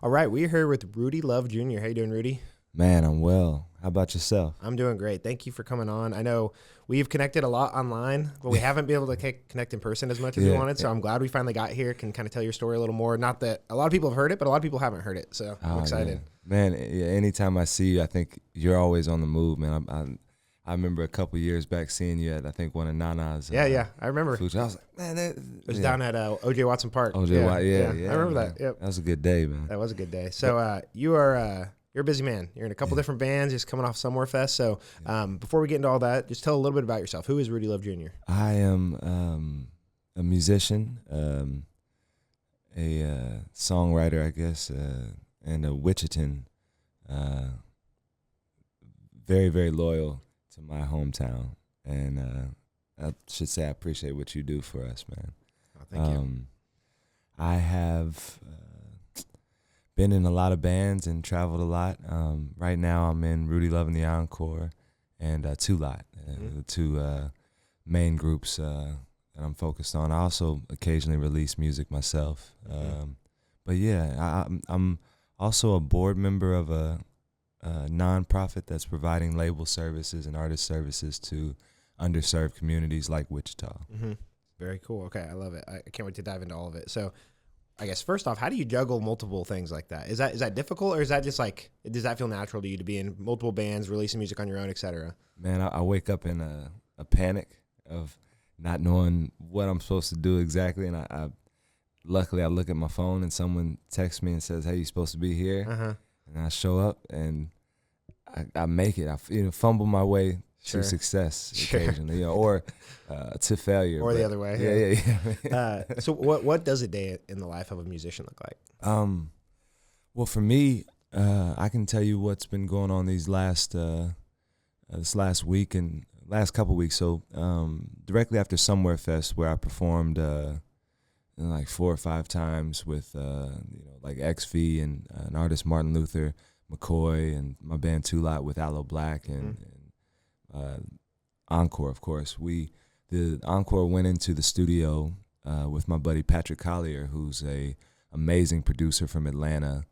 All right, we're here with Rudy Love Jr. How you doing, Rudy? Man, I'm well. How about yourself? I'm doing great. Thank you for coming on. I know we've connected a lot online, but we haven't been able to connect in person as much as we wanted. So I'm glad we finally got here, can kind of tell your story a little more. Not that a lot of people have heard it, but a lot of people haven't heard it. So I'm excited. Man, anytime I see you, I think you're always on the move, man. I remember a couple years back seeing you at, I think, one of Nana's. Yeah, I remember. Food. I was like, man, it was down at O.J. Watson Park. O.J. Watson, yeah. I remember man. that. Yep. That was a good day, man. That was a good day. So you're a busy man. You're in a couple different bands, just coming off Somewhere Fest. So before we get into all that, just tell a little bit about yourself. Who is Rudy Love Jr.? I am a musician, a songwriter, I guess, and a Wichitan. Very, very loyal to my hometown, and I should say I appreciate what you do for us, man. Oh, thank you. I have been in a lot of bands and traveled a lot. Right now I'm in Rudy Love The Encore and 2LOT, the two main groups that I'm focused on. I also occasionally release music myself. But yeah, I'm also a board member of a nonprofit that's providing label services and artist services to underserved communities like Wichita. Very cool. Okay, I love it. I can't wait to dive into all of it. So I guess first off, how do you juggle multiple things like that? Is that difficult, or is that just like, does that feel natural to you to be in multiple bands, releasing music on your own, etc.? Man, I wake up in a panic of not knowing what I'm supposed to do exactly, and I luckily I look at my phone and someone texts me and says, "Hey, you're supposed to be here," and I show up and I make it. I fumble my way to success occasionally, or to failure, or the other way. Yeah. So what does a day in the life of a musician look like? Well, for me, I can tell you what's been going on this last week and last couple weeks. So directly after Somewhere Fest, where I performed like 4 or 5 times with like XV and an artist Martin Luther McCoy and my band 2LOT with Aloe Black and Encore, of course. The Encore went into the studio with my buddy Patrick Collier, who's a amazing producer from Atlanta.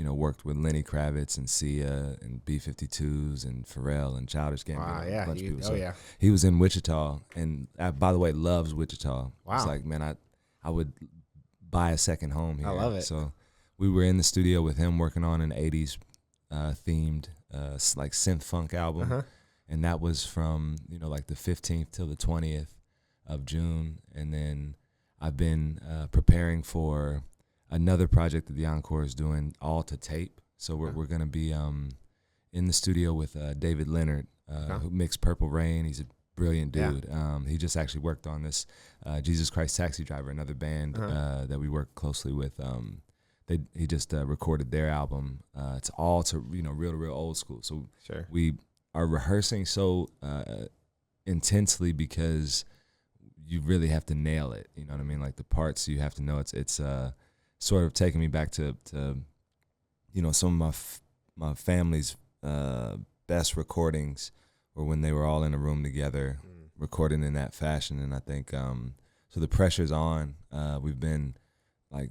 Worked with Lenny Kravitz and Sia and B-52s and Pharrell and Childish Gambino. Yeah. A bunch of people. So he was in Wichita, and by the way, loves Wichita. Wow. It's like, man, I would buy a second home here. I love it. So we were in the studio with him working on an 80s themed like synth funk album. And that was from, like the 15th till the 20th of June. And then I've been preparing for another project that the Encore is doing, all to tape. So we're going to be in the studio with David Leonard, who mixed Purple Rain. He's a brilliant dude. He just actually worked on this Jesus Christ Taxi Driver, another band that we work closely with. He just recorded their album. It's all to real old school. So we are rehearsing so intensely because you really have to nail it. You know what I mean? Like the parts you have to know. It's sort of taking me back to some of my family's best recordings, or when they were all in a room together recording in that fashion. And I think so the pressure's on. We've been like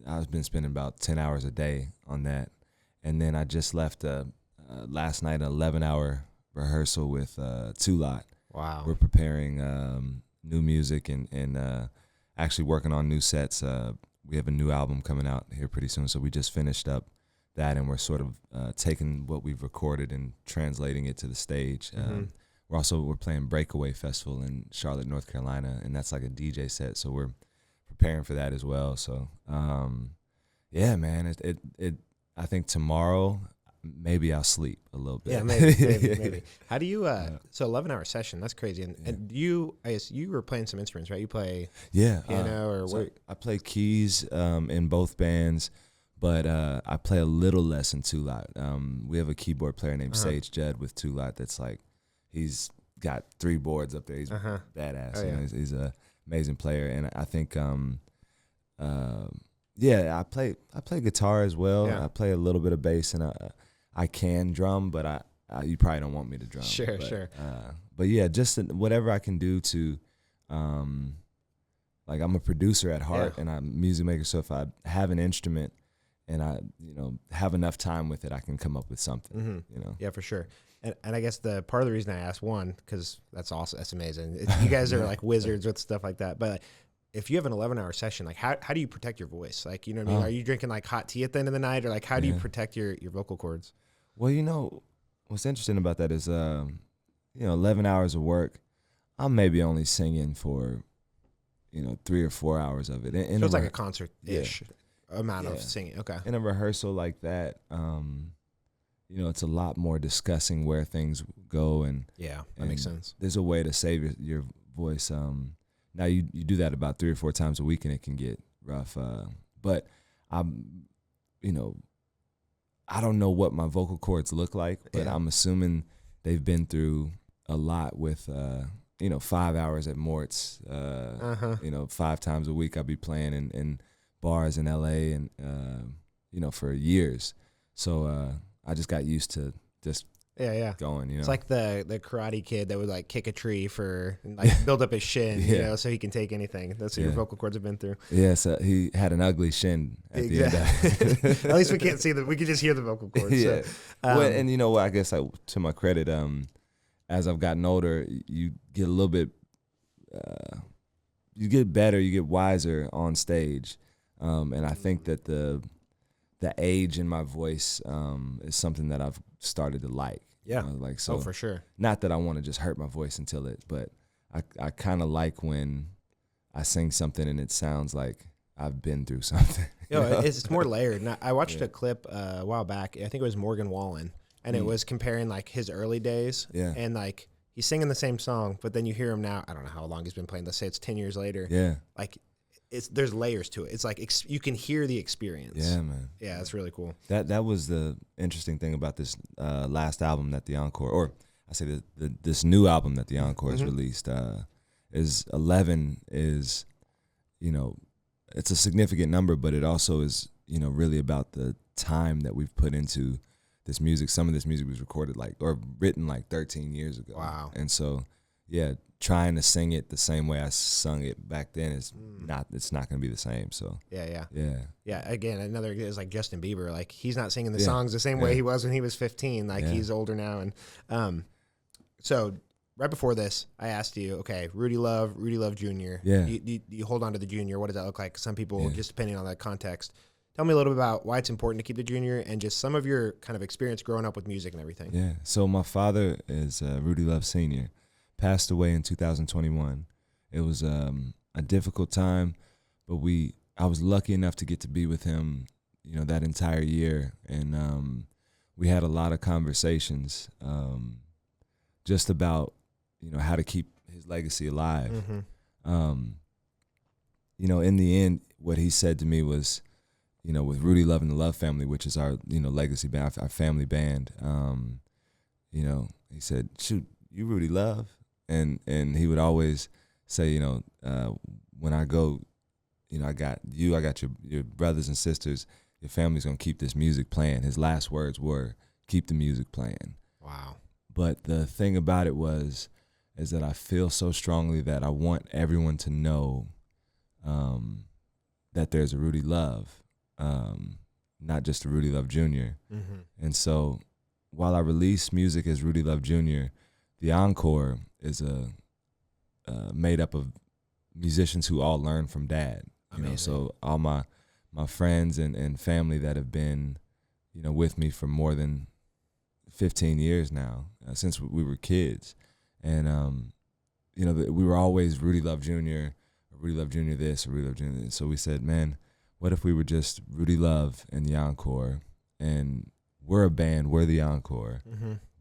I've been spending about 10 hours a day on that. And then I just left last night an 11-hour rehearsal with 2LOT. Wow. We're preparing new music and actually working on new sets. We have a new album coming out here pretty soon, so we just finished up that, and we're sort of taking what we've recorded and translating it to the stage. We're playing Breakaway Festival in Charlotte, North Carolina, and that's like a DJ set, so we're preparing for that as well. So yeah, man, it I think tomorrow maybe I'll sleep a little bit. Yeah, maybe. How do you so 11-hour session, that's crazy. And I guess you were playing some instruments, right? You play piano or what? I play keys in both bands, but I play a little less in 2LOT. We have a keyboard player named Sage Judd with 2LOT that's like, he's got 3 boards up there. He's badass. He's a amazing player, and I think I play guitar as well. I play a little bit of bass, and I can drum, but you probably don't want me to drum. Sure. But yeah, just whatever I can do to like I'm a producer at heart and I'm a music maker. So if I have an instrument and I, have enough time with it, I can come up with something, Yeah, for sure. And I guess the part of the reason I asked, one, because that's awesome. That's amazing. You guys are like wizards with stuff like that. But if you have an 11-hour session, like how do you protect your voice? Like, you know what I mean? Are you drinking like hot tea at the end of the night, or like how do you protect your vocal cords? Well, what's interesting about that is, 11 hours of work, I'm maybe only singing for, 3 or 4 hours of it. So it's like a concert-ish amount of singing. Okay. In a rehearsal like that, it's a lot more discussing where things go. And that makes sense. There's a way to save your voice. Now you do that about 3 or 4 times a week and it can get rough. But I'm, I don't know what my vocal cords look like, but I'm assuming they've been through a lot with, 5 hours at Mort's, 5 times a week I'll be playing in bars in LA and, for years. So I just got used to just going, It's like the Karate Kid that would like kick a tree and like build up his shin, so he can take anything. That's what your vocal cords have been through. Yeah, so he had an ugly shin at the end of it. At least we can't see we can just hear the vocal cords. Yeah. So, and you know what, I guess to my credit, as I've gotten older, you get a little bit, you get better, you get wiser on stage. And I think that the age in my voice is something that I've started to like. Yeah. So for sure. Not that I want to just hurt my voice but I kind of like when I sing something and it sounds like I've been through something. It's more layered. And I watched a clip a while back. I think it was Morgan Wallen, and it was comparing like his early days. Yeah. And like he's singing the same song, but then you hear him now. I don't know how long he's been playing. Let's say it's 10 years later. Yeah. Like there's layers to it. It's like you can hear the experience. Yeah, man. Yeah, it's really cool. That was the interesting thing about this last album that the Encore, or I say this new album that the Encore has released, is 11 is, it's a significant number, but it also is, really about the time that we've put into this music. Some of this music was recorded or written 13 years ago. Wow. And so, trying to sing it the same way I sung it back then is it's not going to be the same. So yeah. Again, another is like Justin Bieber. Like he's not singing the songs the same way he was when he was 15. Like he's older now. And so right before this, I asked you, okay, Rudy Love Jr. Yeah. Do you hold on to the Junior? What does that look like? Some people, just depending on that context. Tell me a little bit about why it's important to keep the Junior and just some of your kind of experience growing up with music and everything. Yeah. So my father is Rudy Love Sr. Passed away in 2021. It was a difficult time, but I was lucky enough to get to be with him, that entire year, and we had a lot of conversations just about, how to keep his legacy alive. In the end, what he said to me was, with Rudy Love and the Love Family, which is our, legacy band, our family band, he said, shoot, you Rudy Love? And he would always say, when I go, I got you, I got your brothers and sisters, your family's going to keep this music playing. His last words were, keep the music playing. Wow. But the thing about it is that I feel so strongly that I want everyone to know that there's a Rudy Love, not just a Rudy Love Jr. And so while I release music as Rudy Love Jr., the Encore is made up of musicians who all learn from Dad. So all my friends and family that have been, with me for more than 15 years now, since we were kids. And, we were always Rudy Love Jr., Rudy Love Jr. this, or Rudy Love Jr. this. So we said, man, what if we were just Rudy Love and the Encore? And we're a band, we're the Encore.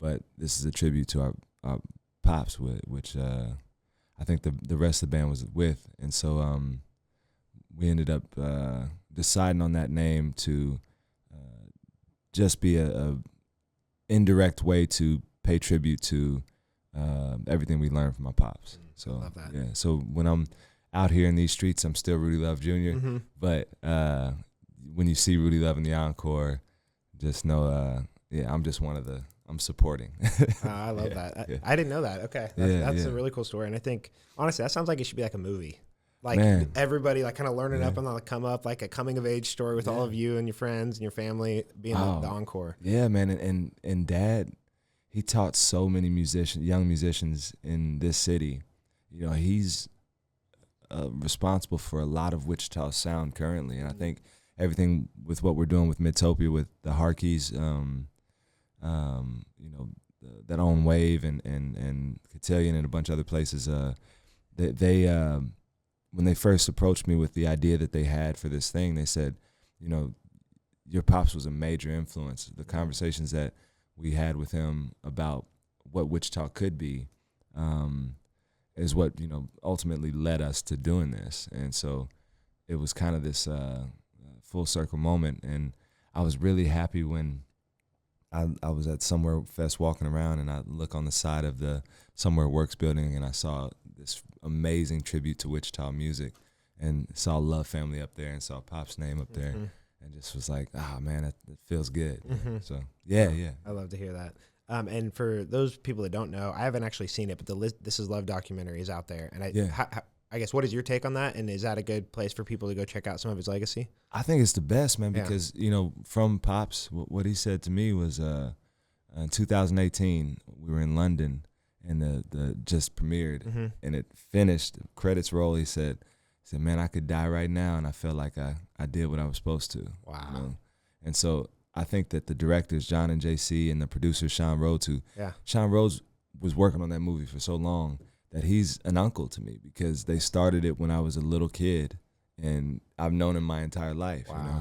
But this is a tribute to our pops, which I think the rest of the band was with. And so we ended up deciding on that name to just be a indirect way to pay tribute to everything we learned from my pops. So love that. Yeah. So when I'm out here in these streets, I'm still Rudy Love Jr. But when you see Rudy Love in the Encore, just know, I'm just I'm supporting. I love that. I didn't know that. Okay. That's a really cool story. And I think, honestly, that sounds like it should be like a movie. like Man. everybody like kind of learning up on the come up, like a coming of age story with all of you and your friends and your family being the Encore. Yeah, man. And Dad, he taught so many young musicians in this city. You know, he's responsible for a lot of Wichita sound currently. And I think everything with what we're doing with Midtopia, with the Harkeys, you know, that own Wave and Cotillion and a bunch of other places, they when they first approached me with the idea that they had for this thing, they said, you know, your pops was a major influence. The conversations that we had with him about what Wichita could be is what, you know, ultimately led us to doing this. And so it was kind of this full circle moment. And I was really happy when I was at Somewhere Fest walking around, and I look on the side of the Somewhere Works building, and I saw this amazing tribute to Wichita music, and saw Love Family up there, and saw Pop's name up there, and just was like, man, it feels good. So yeah. I love to hear that. And for those people that don't know, I haven't actually seen it, but the This Is Love documentary is out there. And I guess, what is your take on that? And is that a good place for people to go check out some of his legacy? I think it's the best, man, because, you know, from Pops, what he said to me was in 2018, we were in London, and the just premiered, and it finished, the credits roll. He said, man, I could die right now, and I felt like I did what I was supposed to. Wow. You know? And so I think that the directors, John and JC, and the producer, Sean Rhodes, Sean Rhodes was working on that movie for so long that he's an uncle to me, because they started it when I was a little kid, and I've known him my entire life. Wow. You know?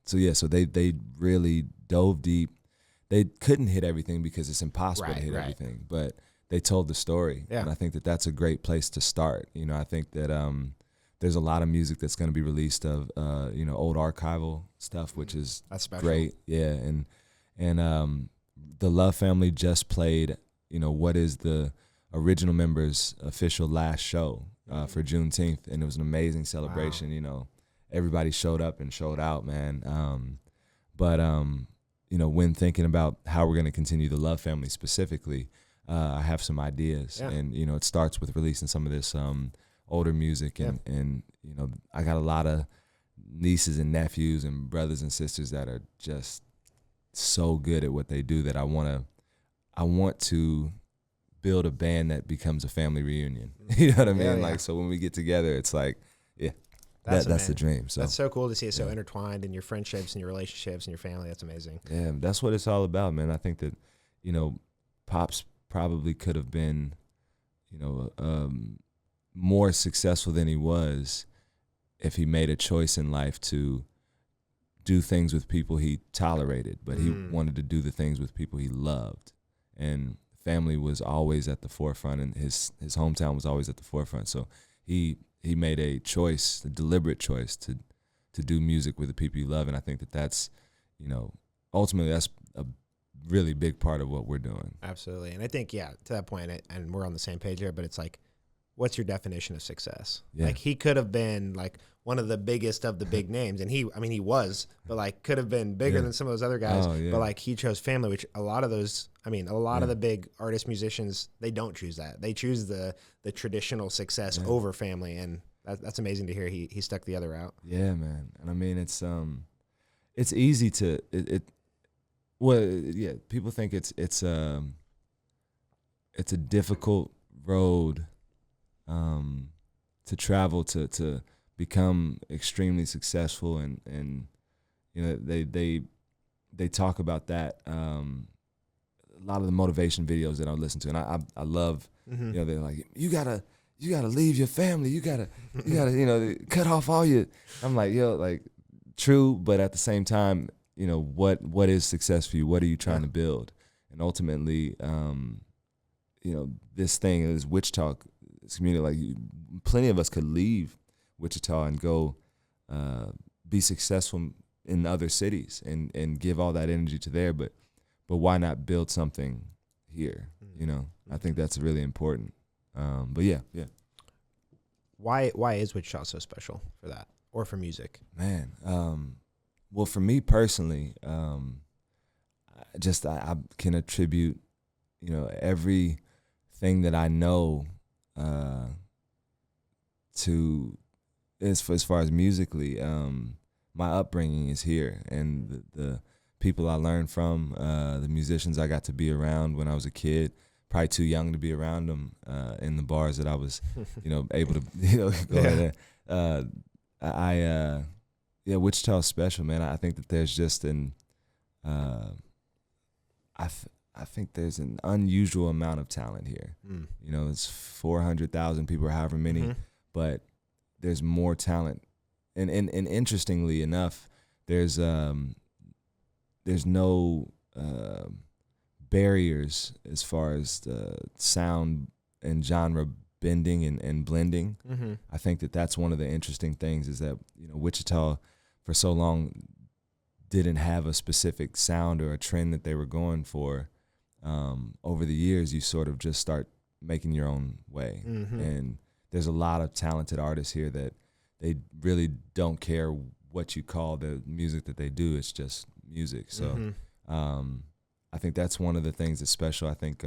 So they really dove deep. They couldn't hit everything because it's impossible to hit everything, but they told the story. And I think that that's a great place to start. You know, I think that there's a lot of music that's going to be released of, you know, old archival stuff, which is great. Yeah. And the Love Family just played, you know, what is the original members' official last show for Juneteenth, and it was an amazing celebration. You know, everybody showed up and showed out, man. But you know, when thinking about how we're going to continue the Love Family specifically, I have some ideas, and you know, it starts with releasing some of this older music, and you know, I got a lot of nieces and nephews and brothers and sisters that are just so good at what they do that I want to build a band that becomes a family reunion. You know what I mean? Like, so when we get together, it's like, that's the dream. So that's so cool to see it so intertwined in your friendships and your relationships and your family. That's amazing. Yeah, that's what it's all about, man. I think that, you know, Pops probably could have been, you know, more successful than he was if he made a choice in life to do things with people he tolerated, but he wanted to do the things with people he loved. And family was always at the forefront, and his hometown was always at the forefront. So he made a choice, a deliberate choice to do music with the people you love. And I think that that's, you know, ultimately that's a really big part of what we're doing. Absolutely. And I think, to that point, and we're on the same page here, but it's like, what's your definition of success? Like, he could have been like one of the biggest of the big names, and he was, but like could have been bigger than some of those other guys. But like, he chose family, which a lot of those, of the big artist musicians, they don't choose that. They choose the traditional success over family, and that's amazing to hear. He stuck the other out. Yeah, man. And I mean, it's easy to people think it's a difficult road to travel to become extremely successful, and you know, they talk about that a lot of the motivation videos that I listen to, and I love, you know, they're like, you gotta leave your family, you gotta you know, cut off all your, I'm like, like, true, but at the same time, you know, what is success for you? What are you trying to build? And ultimately, you know, this thing is Wichita community. Like, plenty of us could leave Wichita and go be successful in other cities and give all that energy to there, but why not build something here? You know, I think that's really important. But yeah. Why is Wichita so special for that, or for music? Man, well, for me personally, I can attribute, you know, everything that I know to as far as musically, my upbringing is here, and the people I learned from, the musicians I got to be around when I was a kid. Probably too young to be around them in the bars that I was, able to go in there. Wichita's special, man. I think that there's just I think there's an unusual amount of talent here. It's 400,000 people or however many, but there's more talent. And interestingly enough, there's no barriers as far as the sound and genre bending and blending. I think that that's one of the interesting things is that, Wichita for so long didn't have a specific sound or a trend that they were going for. Over the years, you sort of just start making your own way. And there's a lot of talented artists here that they really don't care what you call the music that they do. It's just music. So I think that's one of the things that's special. I think,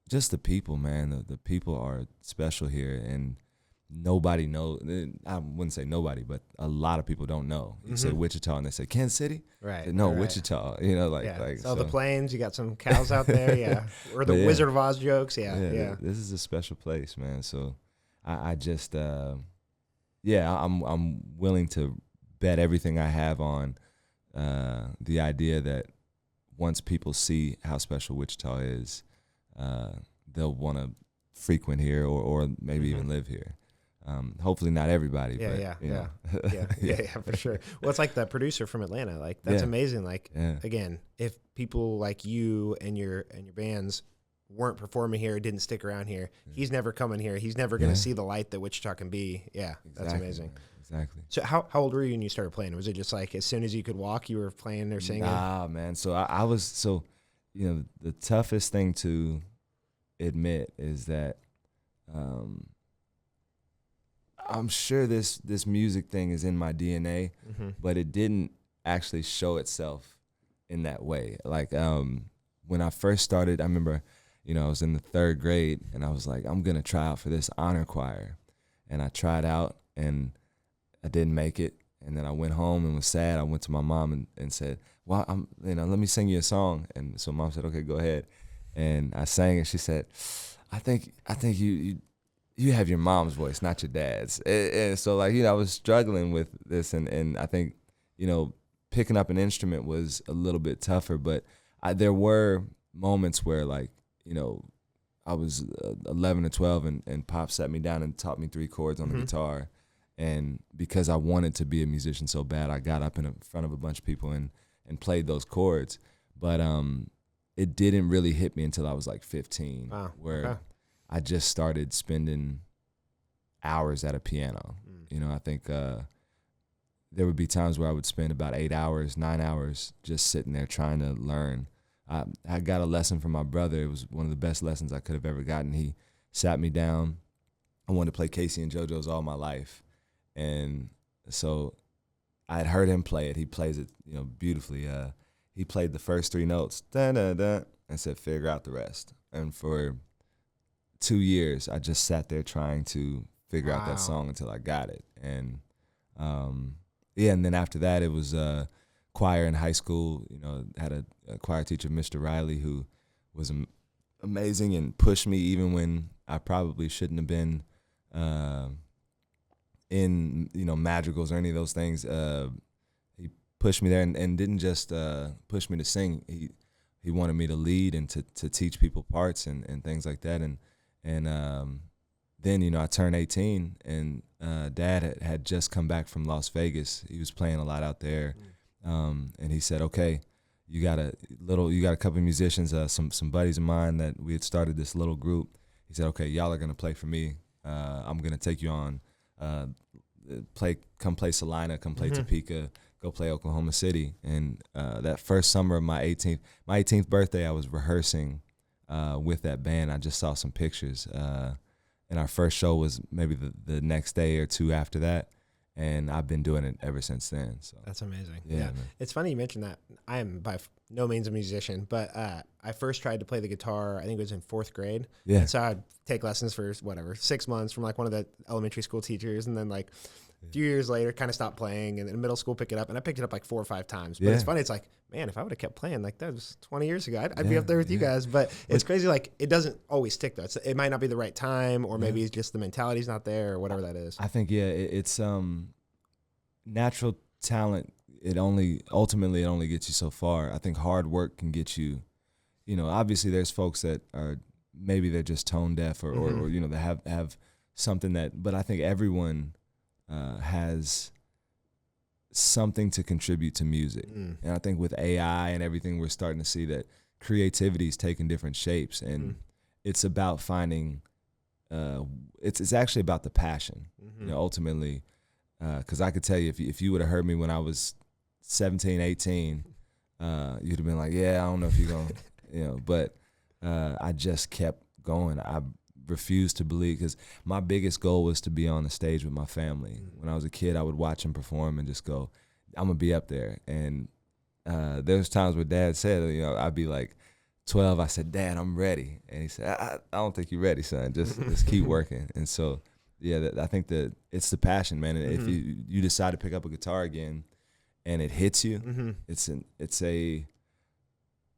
just the people, man. The people are special here, and nobody knows. I wouldn't say nobody, but a lot of people don't know. You say Wichita, and they say Kansas City. Right. No, right. Wichita. So the plains. You got some cows out there. Yeah. Or the Wizard of Oz jokes. Yeah. This is a special place, man. So I just, I'm willing to bet everything I have on the idea that once people see how special Wichita is, they'll want to frequent here or maybe even live here. Hopefully not everybody. Yeah, for sure. Well, it's like the producer from Atlanta. Like that's amazing. Like again, if people like you and your bands weren't performing here, didn't stick around here, he's never coming here. He's never going to see the light that Wichita can be. Yeah, that's amazing. Man. Exactly. So how old were you when you started playing? Was it just like as soon as you could walk, you were playing or singing? Nah, man. So I was the toughest thing to admit is that I'm sure this music thing is in my DNA, but it didn't actually show itself in that way. Like when I first started, I remember, I was in the 3rd grade and I was like, I'm gonna try out for this honor choir, and I tried out and I didn't make it. And then I went home and was sad. I went to my mom and said, well, let me sing you a song. And so mom said, okay, go ahead. And I sang and she said, I think you have your mom's voice, not your dad's. And so I was struggling with this, and I think, picking up an instrument was a little bit tougher, but there were moments where I was 11 or 12 and Pop sat me down and taught me 3 chords on the guitar. And because I wanted to be a musician so bad, I got up in front of a bunch of people and played those chords. But it didn't really hit me until I was like 15, where I just started spending hours at a piano. I think there would be times where I would spend about 8 hours, 9 hours just sitting there trying to learn. I got a lesson from my brother. It was one of the best lessons I could have ever gotten. He sat me down. I wanted to play Casey and JoJo's all my life. And so I had heard him play it. He plays it, beautifully. He played the first 3 notes, da da da, and said, "Figure out the rest." And for 2 years, I just sat there trying to figure out that song until I got it. And and then after that, it was choir in high school. Had a choir teacher, Mr. Riley, who was amazing and pushed me even when I probably shouldn't have been in madrigals or any of those things. He pushed me there and didn't just push me to sing. He wanted me to lead and to teach people parts and things like that. And then I turned 18 and Dad had just come back from Las Vegas. He was playing a lot out there, and he said, "Okay, you got a couple of musicians, some buddies of mine that we had started this little group." He said, "Okay, y'all are gonna play for me. I'm gonna take you on. Come play Salina, come play Topeka, go play Oklahoma City." And that first summer of my 18th birthday, I was rehearsing with that band. I just saw some pictures, and our first show was maybe the next day or two after that. and I've been doing it ever since then. So That's amazing. yeah. Man. It's funny you mentioned that. I am by no means a musician, but I first tried to play the guitar, I think it was in 4th grade. Yeah. And so I'd take lessons for 6 months from like one of the elementary school teachers, and then like a few years later kind of stopped playing, and in middle school pick it up, and I picked it up like 4 or 5 times. But it's funny, it's like, man, if I would have kept playing, like that was 20 years ago, I'd be up there with you guys. But it's crazy, like it doesn't always stick though. It might not be the right time, or maybe it's just the mentality's not there, or whatever that is. I think it's natural talent. It ultimately gets you so far. I think hard work can get you. You know, obviously there's folks that are maybe they're just tone deaf or you know they have something that. But I think everyone has something to contribute to music, and I think with AI and everything, we're starting to see that creativity is taking different shapes, and it's about finding. It's actually about the passion. You know, ultimately, because I could tell you if you would have heard me when I was 17, 18, you'd have been like, yeah, I don't know if you're gonna, you know. But I just kept going. I refused to believe, because my biggest goal was to be on the stage with my family. When I was a kid, I would watch them perform and just go, I'm gonna be up there. And there's times where Dad said, you know, I'd be like 12. I said, Dad, I'm ready. And he said, I don't think you're ready, son. Just keep working. And so, yeah, I think that it's the passion, man. And if you decide to pick up a guitar again and it hits you, it's a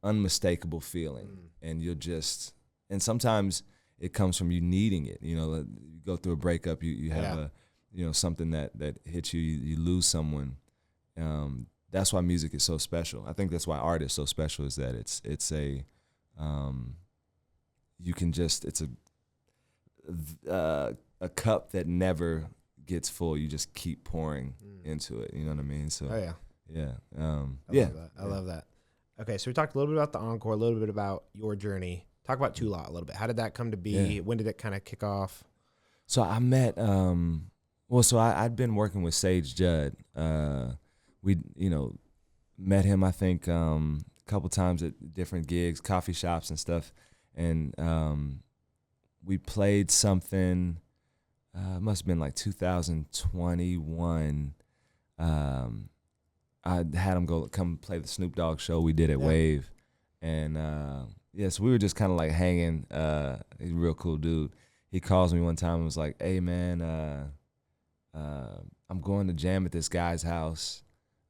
unmistakable feeling. And you'll just, and sometimes it comes from you needing it. You know, you go through a breakup, you have a, you know, something that hits you, you lose someone. That's why music is so special. I think that's why art is so special, is that it's a, you can just, it's a cup that never gets full. You just keep pouring into it. You know what I mean? So, I love that. Okay, so we talked a little bit about the Encore, a little bit about your journey. Talk about 2LOT a little bit. How did that come to be? Yeah. When did it kind of kick off? So I met, I'd been working with Sage Judd. We, you know, met him, I think, a couple times at different gigs, coffee shops and stuff. And we played something, it must have been like 2021. I had him come play the Snoop Dogg show we did at Wave. And so we were just kind of like hanging. He's a real cool dude. He calls me one time and was like, hey, man, I'm going to jam at this guy's house.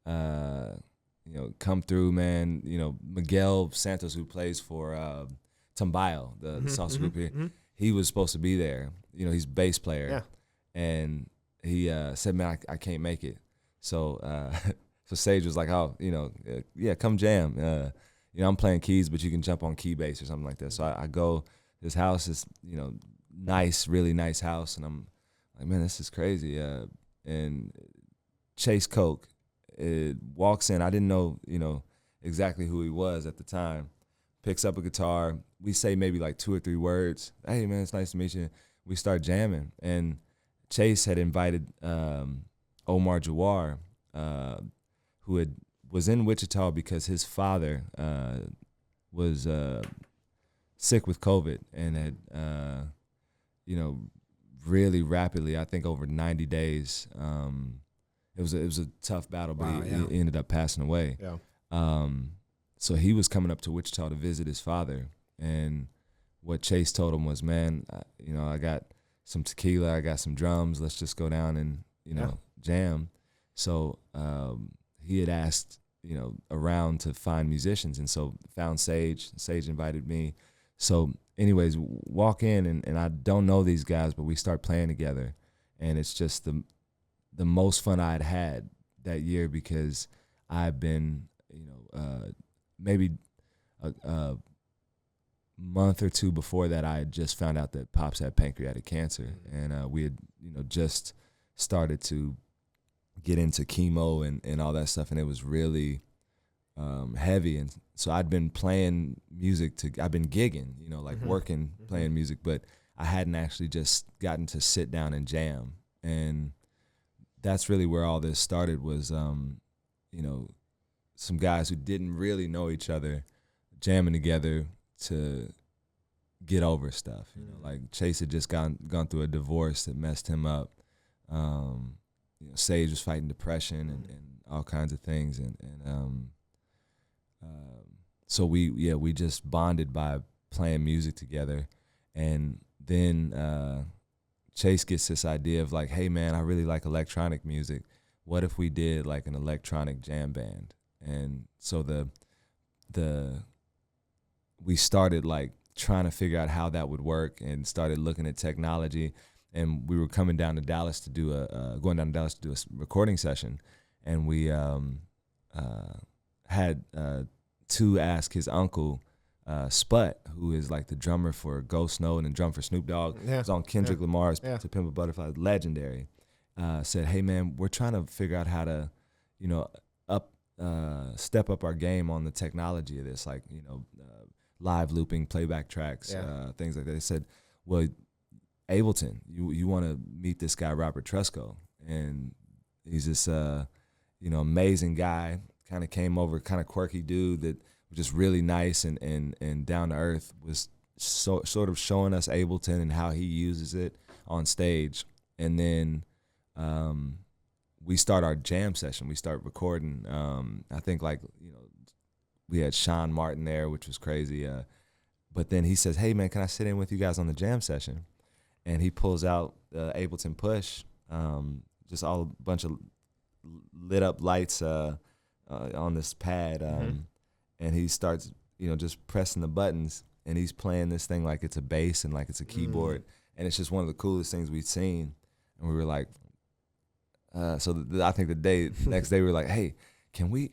You know, come through, man. You know, Miguel Santos, who plays for Tambayo, the salsa group here, he was supposed to be there. You know, he's a bass player. Yeah. And he said, man, I can't make it. So so Sage was like, oh, you know, yeah, come jam. You know, I'm playing keys, but you can jump on key bass or something like that. So I go, this house is, you know, nice, really nice house. And I'm like, man, this is crazy. And Chase Coke walks in. I didn't know, you know, exactly who he was at the time. Picks up a guitar. We say maybe like 2 or 3 words. Hey, man, it's nice to meet you. We start jamming. And Chase had invited Omar Jawar, who was in Wichita because his father was sick with COVID and had, you know, really rapidly, I think over 90 days. It was a tough battle, but he ended up passing away. Yeah. So he was coming up to Wichita to visit his father, and what Chase told him was, man, you know, I got some tequila, I got some drums, let's just go down and, you know, jam. So he had asked, you know, around to find musicians, and so found Sage. Sage invited me. So anyways, walk in, and I don't know these guys, but we start playing together, and it's just the most fun I had that year, because I've been, you know, maybe a month or 2 before that, I had just found out that Pops had pancreatic cancer, and we had, you know, just started to get into chemo and all that stuff, and it was really heavy. And so I'd been playing music I've been gigging, you know, like working, playing music, but I hadn't actually just gotten to sit down and jam. And that's really where all this started, was, you know, some guys who didn't really know each other jamming together to get over stuff. You know, like Chase had just gone through a divorce that messed him up. You Sage was fighting depression and all kinds of things, and so we just bonded by playing music together, and then Chase gets this idea of like, hey man, I really like electronic music. What if we did like an electronic jam band? And so we started like trying to figure out how that would work, and started looking at technology. And we were going down to Dallas to do a recording session, and we had to ask his uncle Sput, who is like the drummer for Ghost Note and drum for Snoop Dogg. Yeah. He's on Kendrick Lamar's To Pimp a Butterfly, legendary. Said, hey man, we're trying to figure out how to, step up our game on the technology of this, like live looping, playback tracks, things like that. They said, well, Ableton, you want to meet this guy Robert Trusco, and he's this amazing guy. Kind of came over, kind of quirky dude that was just really nice and down to earth. Was sort of showing us Ableton and how he uses it on stage, and then we start our jam session. We start recording. I think we had Sean Martin there, which was crazy. But then he says, "Hey man, can I sit in with you guys on the jam session?" And he pulls out Ableton Push, just a bunch of lit up lights on this pad, and he starts, just pressing the buttons, and he's playing this thing like it's a bass and like it's a keyboard, and it's just one of the coolest things we'd seen. And we were like, I think the next day we were like, hey, can we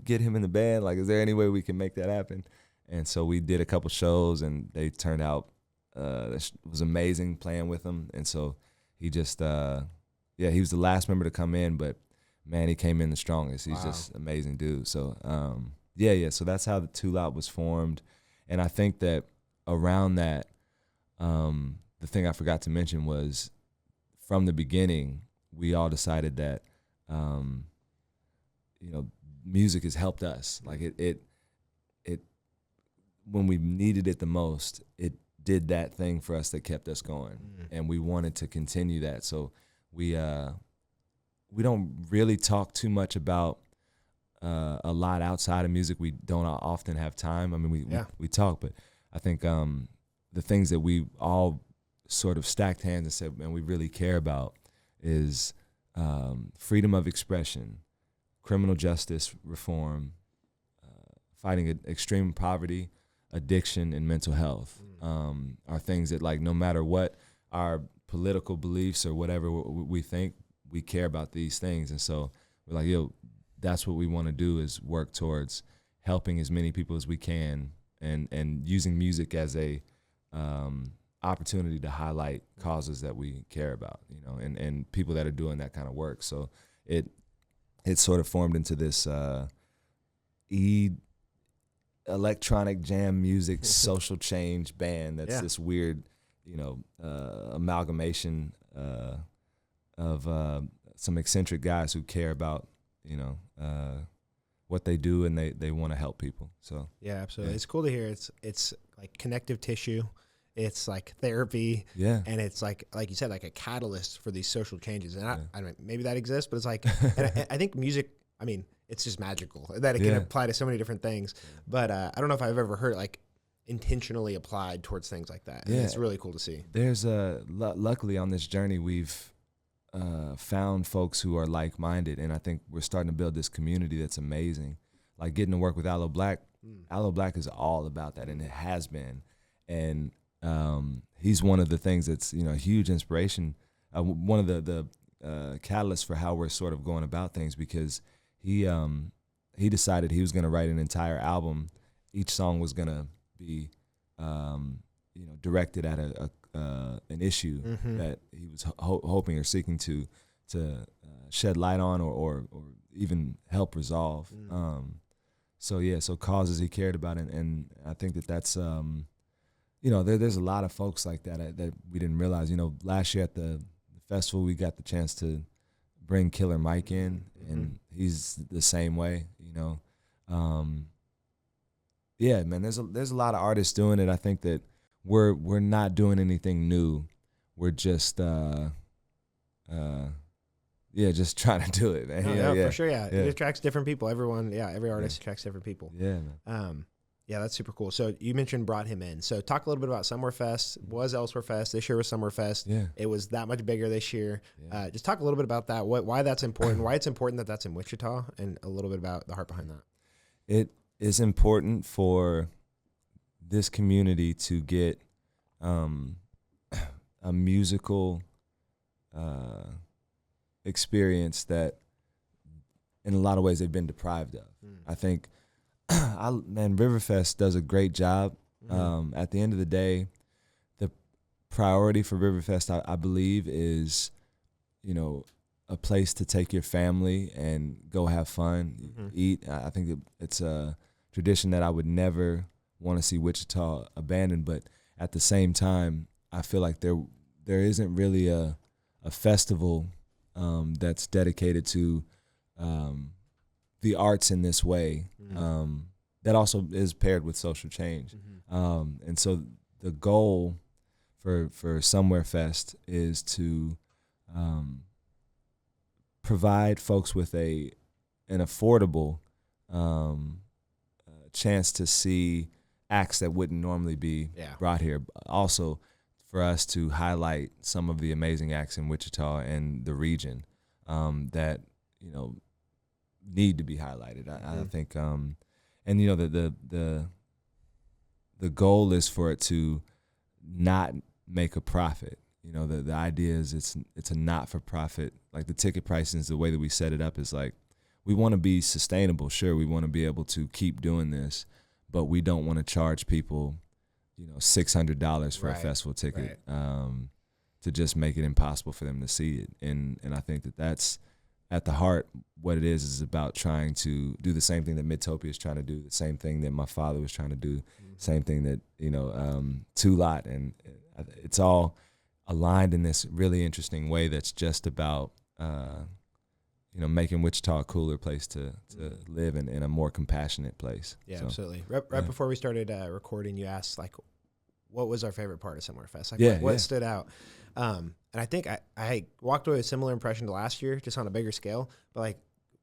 get him in the band? Like, is there any way we can make that happen? And so we did a couple shows, and they turned out. It was amazing playing with him, and so he just, he was the last member to come in, but man, he came in the strongest. He's just an amazing dude. So, so that's how the 2LOT was formed, and I think that around that, the thing I forgot to mention was, from the beginning, we all decided that, music has helped us. Like it when we needed it the most, it did that thing for us that kept us going, and we wanted to continue that. So we don't really talk too much about a lot outside of music. We don't often have time. I mean, we talk, but I think the things that we all sort of stacked hands and said, man, we really care about is freedom of expression, criminal justice reform, fighting extreme poverty, addiction, and mental health are things that, like, no matter what our political beliefs or whatever we think, we care about these things. And so we're like, yo, that's what we want to do, is work towards helping as many people as we can, and using music as a opportunity to highlight causes that we care about, and people that are doing that kind of work. So it sort of formed into this electronic jam music social change band that's this weird, amalgamation of some eccentric guys who care about, what they do, and they want to help people. So yeah, absolutely. It's cool to hear. It's like connective tissue. It's like therapy, and it's like you said, like a catalyst for these social changes. And I don't know, maybe that exists, but it's like, and I think music, I mean, it's just magical that it can apply to so many different things. But I don't know if I've ever heard it like intentionally applied towards things like that. And it's really cool to see. There's luckily on this journey, we've found folks who are like-minded, and I think we're starting to build this community that's amazing. Like getting to work with Aloe Black. Aloe Black is all about that, and it has been. And he's one of the things that's, a huge inspiration, one of the catalysts for how we're sort of going about things, because he decided he was going to write an entire album. Each song was going to be directed at an issue that he was hoping or seeking to shed light on or even help resolve. So causes he cared about, and I think that's there's a lot of folks like that we didn't realize. Last year at the festival, we got the chance to bring Killer Mike in, and he's the same way. Man, there's a lot of artists doing it. I think that we're not doing anything new. We're just just trying to do it, man. No, yeah, for sure. Yeah. It attracts different people. Everyone, every artist attracts different people. Yeah, man. Yeah, that's super cool. So you mentioned brought him in. So talk a little bit about Summerfest. Was Elsewhere Fest. This year was Summerfest. Yeah. It was that much bigger this year. Yeah. Just talk a little bit about that. Why that's important. Why it's important that that's in Wichita, and a little bit about the heart behind that. It is important for this community to get a musical experience that, in a lot of ways, they've been deprived of. I think. Riverfest does a great job. At the end of the day, the priority for Riverfest, I believe, is, a place to take your family and go have fun, eat. I think it's a tradition that I would never want to see Wichita abandon. But at the same time, I feel like there isn't really a festival that's dedicated to the arts in this way, that also is paired with social change. And so the goal for Somewhere Fest is to provide folks with an affordable chance to see acts that wouldn't normally be brought here. Also, for us to highlight some of the amazing acts in Wichita and the region that, need to be highlighted. I think, and the goal is for it to not make a profit. The idea is it's a not-for-profit. Like the ticket pricing is the way that we set it up is like, we want to be sustainable. Sure, we want to be able to keep doing this, but we don't want to charge people, $600 for a festival ticket to just make it impossible for them to see it. And I think that's at the heart, what it is about trying to do the same thing that Midtopia is trying to do, the same thing that my father was trying to do, same thing that, 2LOT. And it's all aligned in this really interesting way that's just about, making Wichita a cooler place to live in a more compassionate place. Yeah, absolutely. Right before we started recording, you asked, like, what was our favorite part of Somewhere Fest? Like, what stood out? And I think I walked away with a similar impression to last year, just on a bigger scale. But like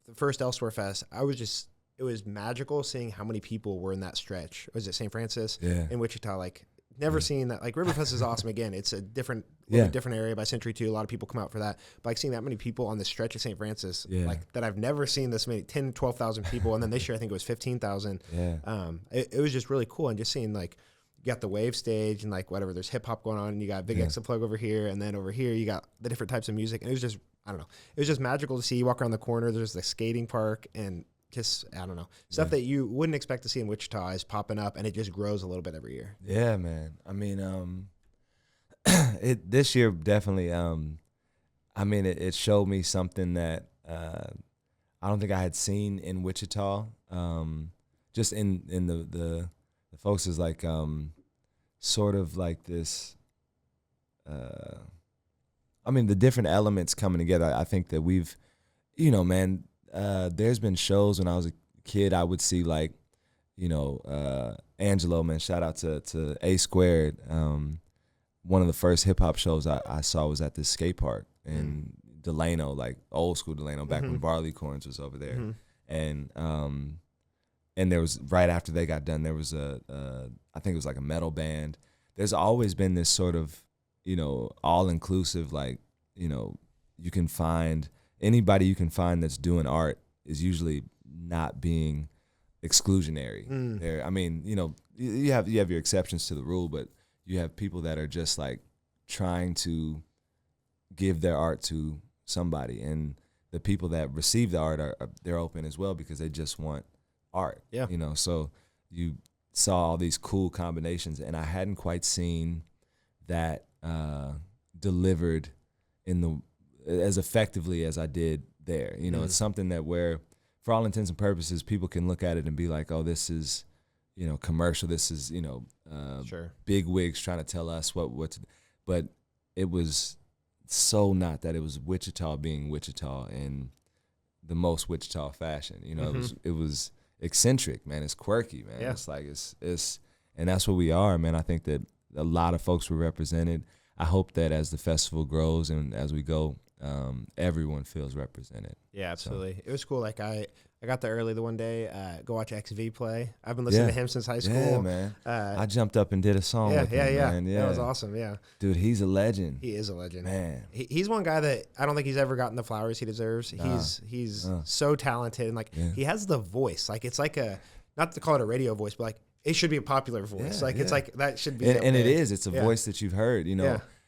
the first Elsewhere Fest, it was magical seeing how many people were in that stretch. Was it St. Francis in Wichita? Like never seen that. Like Riverfest is awesome. Again, it's a different area by Century 2. A lot of people come out for that. But like seeing that many people on the stretch of St. Francis, like that I've never seen this many, 10, 12,000 people. And then this year I think it was 15,000. It was just really cool. And just seeing like, you got the wave stage and like whatever, there's hip hop going on and you got Big X the Plug over here. And then over here, you got the different types of music. And it was just, I don't know. It was just magical to see. You walk around the corner, there's the skating park and just, I don't know, stuff that you wouldn't expect to see in Wichita is popping up and it just grows a little bit every year. Yeah, man. I mean, this year definitely, it showed me something that I don't think I had seen in Wichita. Just in the folks is like sort of like this the different elements coming together. I think that we've there's been shows when I was a kid I would see like Angelo, man, shout out to A Squared. One of the first hip hop shows I saw was at this skate park in Delano, like old school Delano, back when Barleycorns was over there. And there was, right after they got done, there was I think it was like a metal band. There's always been this sort of, all-inclusive, like, you can find, anybody you can find that's doing art is usually not being exclusionary. You have your exceptions to the rule, but you have people that are just like trying to give their art to somebody. And the people that receive the art they're open as well because they just want art. Yeah. So you saw all these cool combinations and I hadn't quite seen that delivered as effectively as I did there. It's something that where for all intents and purposes people can look at it and be like, oh, this is commercial, this is big wigs trying to tell us what to, but it was so not that. It was Wichita being Wichita in the most Wichita fashion. It was eccentric, man. It's quirky, man. It's like it's and that's what we are, man. I think that a lot of folks were represented. I hope that as the festival grows and as we go everyone feels represented. Yeah, absolutely. So. It was cool. Like I got there early the one day, go watch XV play. I've been listening to him since high school. Yeah, man. I jumped up and did a song with him, man. Yeah, that was awesome, yeah. Dude, he's a legend. He is a legend. Man. He's one guy that I don't think he's ever gotten the flowers he deserves. He's so talented, and he has the voice. Like, it's like not to call it a radio voice, but like it should be a popular voice. It's like that should be. And it is. It's a voice that you've heard,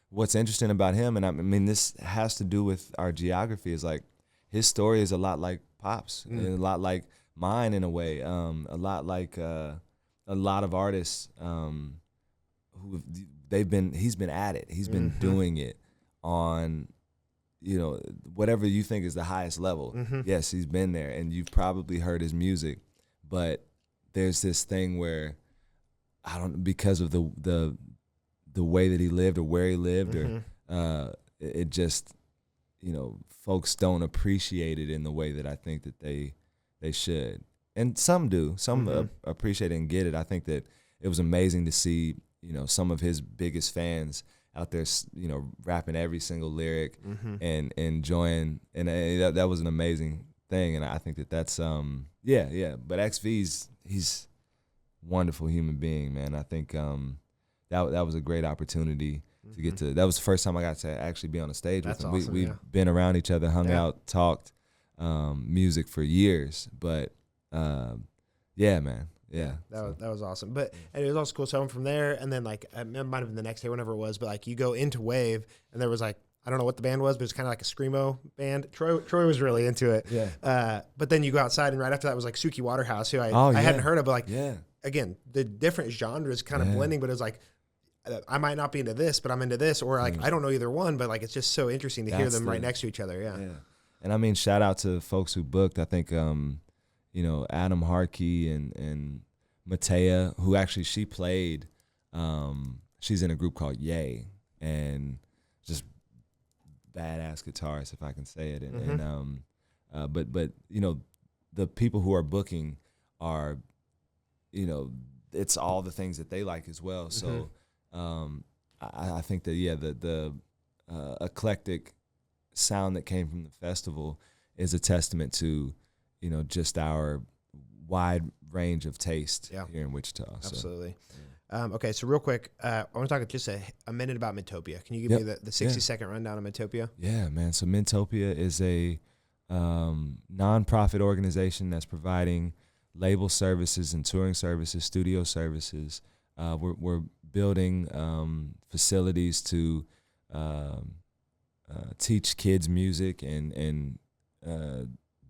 What's interesting about him, and I mean, this has to do with our geography, is like his story is a lot like Pop's, and a lot like mine in a way, a lot like a lot of artists who he's been at it. He's been doing it on, whatever you think is the highest level. Yes, he's been there, and you've probably heard his music, but there's this thing where because of the way that he lived or where he lived, or it just, folks don't appreciate it in the way that I think that they should. And some do. Some appreciate it and get it. I think that it was amazing to see, some of his biggest fans out there, rapping every single lyric and enjoying. And that was an amazing thing. And I think that's, But XV's, he's a wonderful human being, man. I think that was a great opportunity to get to. That was the first time I got to actually be on a stage with him. Awesome, we've been around each other, hung out, talked music for years. But man, that was awesome. But and it was also cool. So I'm from there, and then it might have been the next day, whenever it was. But you go into Wave, and there was I don't know what the band was, but it's kind of like a screamo band. Troy was really into it. Yeah. But then you go outside, and right after that was Suki Waterhouse, who I hadn't heard of, but again, the different genres kind of blending, but it was I might not be into this, but I'm into this, or I don't know either one, but it's just so interesting to hear them right next to each other. Yeah. And I mean, shout out to folks who booked. I think Adam Harkey and Matea, who actually she played. She's in a group called Yay, and just badass guitarist, if I can say it. But the people who are booking are, it's all the things that they like as well. So I think that the eclectic sound that came from the festival is a testament to just our wide range of taste here in Wichita. Absolutely. So, okay, so real quick, I want to talk just a minute about Midtopia. Can you give me the 60-second rundown of Midtopia? Yeah, man. So Midtopia is a nonprofit organization that's providing label services and touring services, studio services. We're building facilities to teach kids music and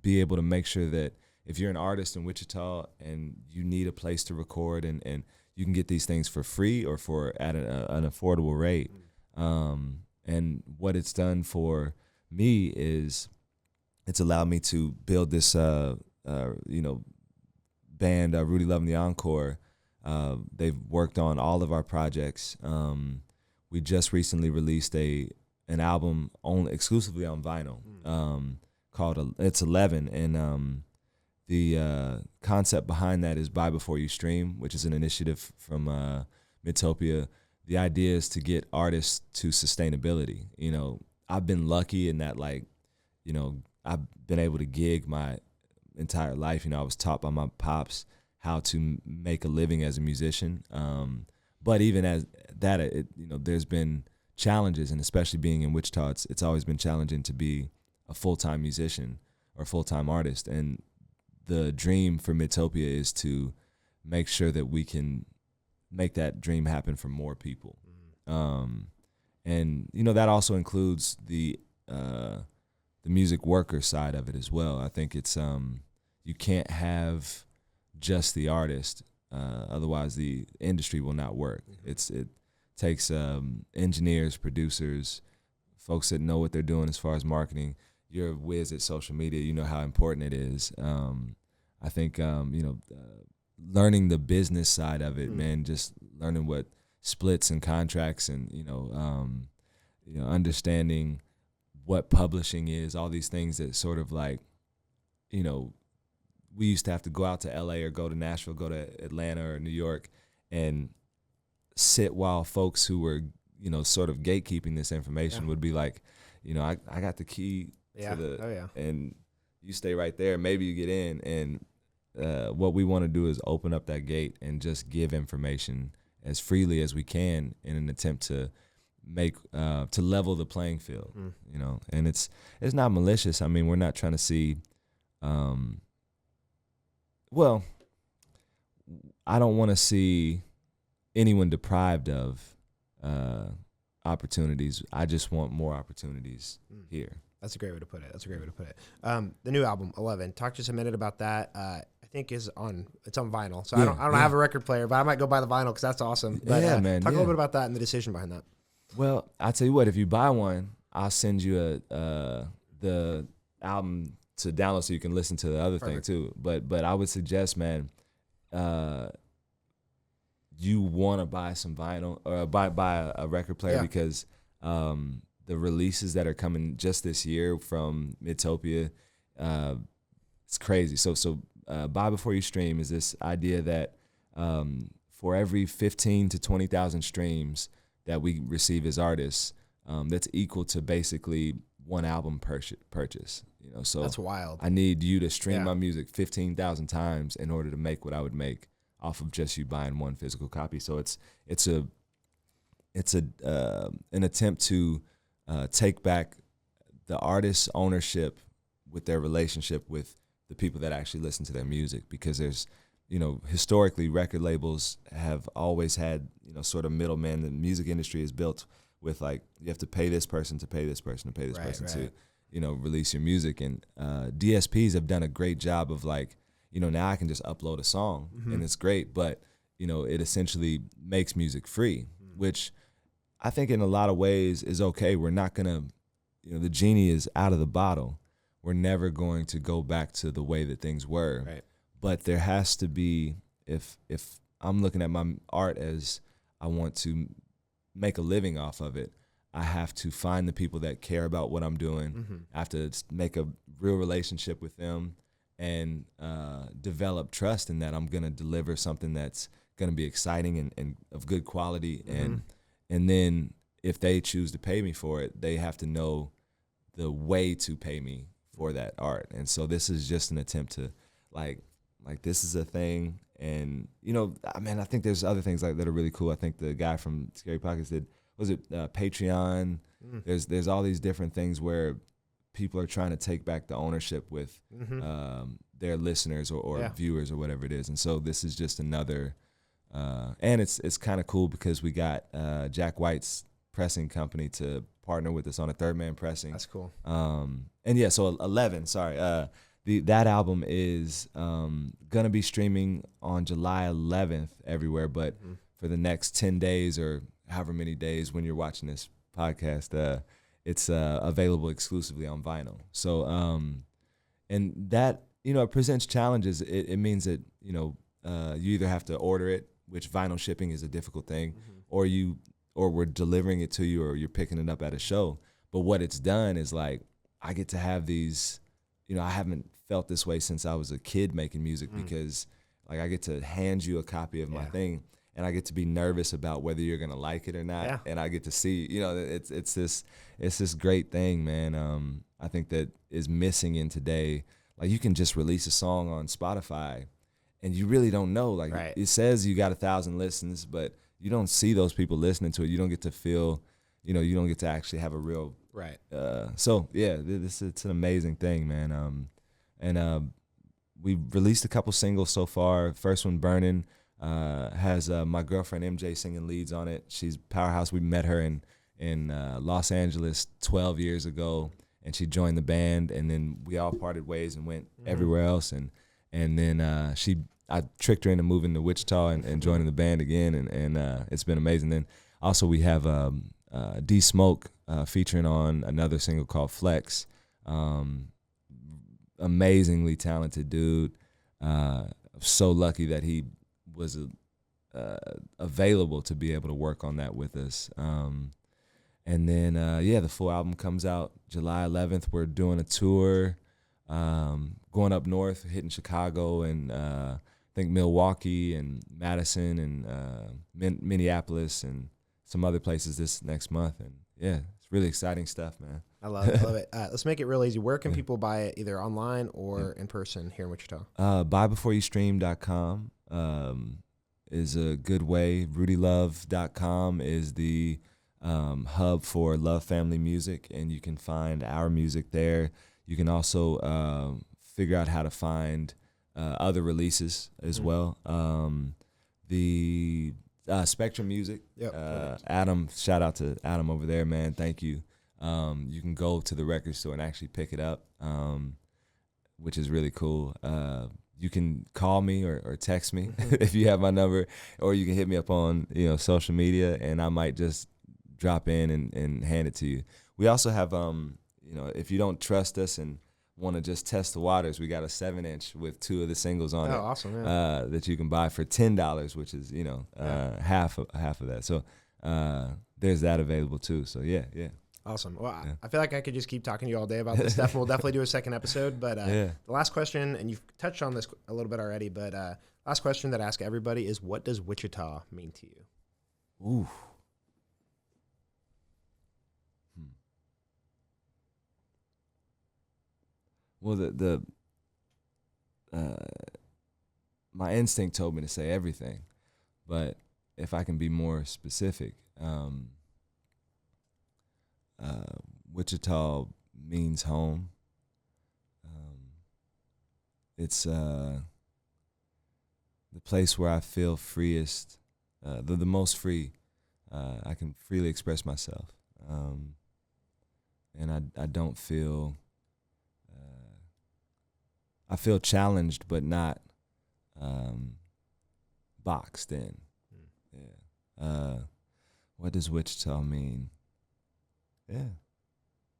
be able to make sure that if you're an artist in Wichita and you need a place to record and you can get these things for free or at an affordable rate. And what it's done for me is it's allowed me to build this band, Rudy Love The Encore. They've worked on all of our projects. We just recently released an album exclusively on vinyl called It's 11, and the concept behind that is Buy Before You Stream, which is an initiative from Midtopia. The idea is to get artists to sustainability. I've been lucky in that, I've been able to gig my entire life. I was taught by my pops how to make a living as a musician. But even as that, there's been challenges, and especially being in Wichita, it's always been challenging to be a full-time musician or a full-time artist. And the dream for Midtopia is to make sure that we can make that dream happen for more people. And that also includes the music worker side of it as well. I think it's you can't have just the artist, otherwise the industry will not work. It takes engineers, producers, folks that know what they're doing as far as marketing. You're a whiz at social media. You know how important it is. I think learning the business side of it, man, just learning what splits and contracts and understanding what publishing is, all these things that sort of we used to have to go out to LA or go to Nashville, go to Atlanta or New York and sit while folks who were, sort of gatekeeping this information would be like, you know, I got the key to the, oh yeah, and you stay right there. Maybe you get in, and what we want to do is open up that gate and just give information as freely as we can in an attempt to make to level the playing field, you know. And it's not malicious. I mean, we're not trying to see. Well, I don't want to see anyone deprived of opportunities. I just want more opportunities here. That's a great way to put it. The new album, 11. Talk just a minute about that. I think it's on vinyl. So I don't have a record player, but I might go buy the vinyl because that's awesome. But, man. Talk a little bit about that and the decision behind that. Well, I'll tell you what. If you buy one, I'll send you the album to download so you can listen to the other thing too. But I would suggest, man, you want to buy some vinyl or buy a record player because the releases that are coming just this year from Midtopia, it's crazy. So buy before you stream is this idea that for every 15 to 20,000 streams that we receive as artists, that's equal to basically one album purchase. You know, so that's wild. I need you to stream my music 15,000 times in order to make what I would make off of just you buying one physical copy. So it's an attempt to take back the artist's ownership with their relationship with the people that actually listen to their music, because there's, you know, historically record labels have always had, you know, sort of middlemen. The music industry is built with, like, you have to pay this person to pay this person to pay this person to, you know, release your music. And DSPs have done a great job of, like, you know, now I can just upload a song and it's great, but, you know, it essentially makes music free, which I think in a lot of ways is okay. We're not going to, you know, the genie is out of the bottle. We're never going to go back to the way that things were. Right. But there has to be, if I'm looking at my art as I want to make a living off of it, I have to find the people that care about what I'm doing. I have to make a real relationship with them and develop trust in that I'm going to deliver something that's going to be exciting and of good quality. And then if they choose to pay me for it, they have to know the way to pay me for that art. And so this is just an attempt to, like this is a thing. And, you know, I mean, I think there's other things like that are really cool. I think the guy from Scary Pockets did, was it Patreon? There's all these different things where people are trying to take back the ownership with their listeners or viewers or whatever it is. And so this is just another, and it's kind of cool because we got Jack White's pressing company to partner with us on a Third Man pressing. That's cool. And yeah, so 11, sorry. That album is gonna be streaming on July 11th everywhere, but for the next 10 days or however many days when you're watching this podcast, it's available exclusively on vinyl. So, and that, you know, it presents challenges. It means that, you know, you either have to order it, which vinyl shipping is a difficult thing, or we're delivering it to you, or you're picking it up at a show. But what it's done is, like, I get to have these, you know, I haven't felt this way since I was a kid making music, because, like, I get to hand you a copy of my thing, and I get to be nervous about whether you're gonna like it or not, and I get to see, you know, it's this great thing, man. I think that is missing in today. Like, you can just release a song on Spotify, and you really don't know. Like, it says you got 1,000 listens, but you don't see those people listening to it. You don't get to feel, you know, you don't get to actually have a real so yeah, it's an amazing thing, man. And we released a couple singles so far. First one, Burnin', has my girlfriend MJ singing leads on it. She's powerhouse. We met her in Los Angeles 12 years ago, and she joined the band, and then we all parted ways and went everywhere else. And then I tricked her into moving to Wichita and joining the band again, and it's been amazing. Then also we have D Smoke featuring on another single called Flex. Amazingly talented dude. So lucky that he was available to be able to work on that with us. And then the full album comes out July 11th. We're doing a tour, going up north, hitting Chicago and I think Milwaukee and Madison and Minneapolis and some other places this next month. And yeah, it's it's really exciting stuff, man. I love it. Let's make it real easy. Where can people buy it, either online or in person here in Wichita? Buybeforeyoustream.com is a good way. RudyLove.com is the hub for Love Family Music, and you can find our music there. You can also figure out how to find other releases as well. The Spectrum Music. Yep. Adam, shout out to Adam over there, man. Thank you. You can go to the record store and actually pick it up, which is really cool. You can call me or text me if you have my number, or you can hit me up on social media, and I might just drop in and hand it to you. We also have if you don't trust us and want to just test the waters, we got a 7-inch with 2 of the singles on it. Awesome, yeah. That you can buy for $10, which is half of that. So there's that available too. So yeah. Awesome. Well, yeah. I feel like I could just keep talking to you all day about this stuff. We'll definitely do a second episode. But the last question, and you've touched on this a little bit already, but last question that I ask everybody is, what does Wichita mean to you? Ooh. Well, my instinct told me to say everything, but if I can be more specific, Wichita means home. It's the place where I feel freest, the most free. I can freely express myself, and I don't feel. I feel challenged, but not boxed in. Yeah. What does Wichita mean? Yeah.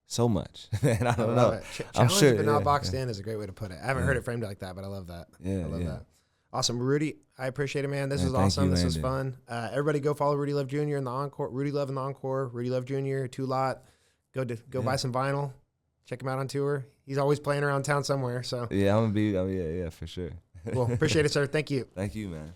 So much. Man, I don't know. I'm sure, but not boxed in is a great way to put it. I haven't heard it framed like that, but I love that. Yeah, I love that. Awesome. Rudy, I appreciate it, man. This was awesome. This was fun. Everybody go follow Rudy Love Jr. in the Encore. Rudy Love in the Encore. Rudy Love Jr. 2LOT. Go buy some vinyl. Check him out on tour. He's always playing around town somewhere. So yeah, I'm gonna be. Yeah, for sure. Well, appreciate it, sir. Thank you. Thank you, man.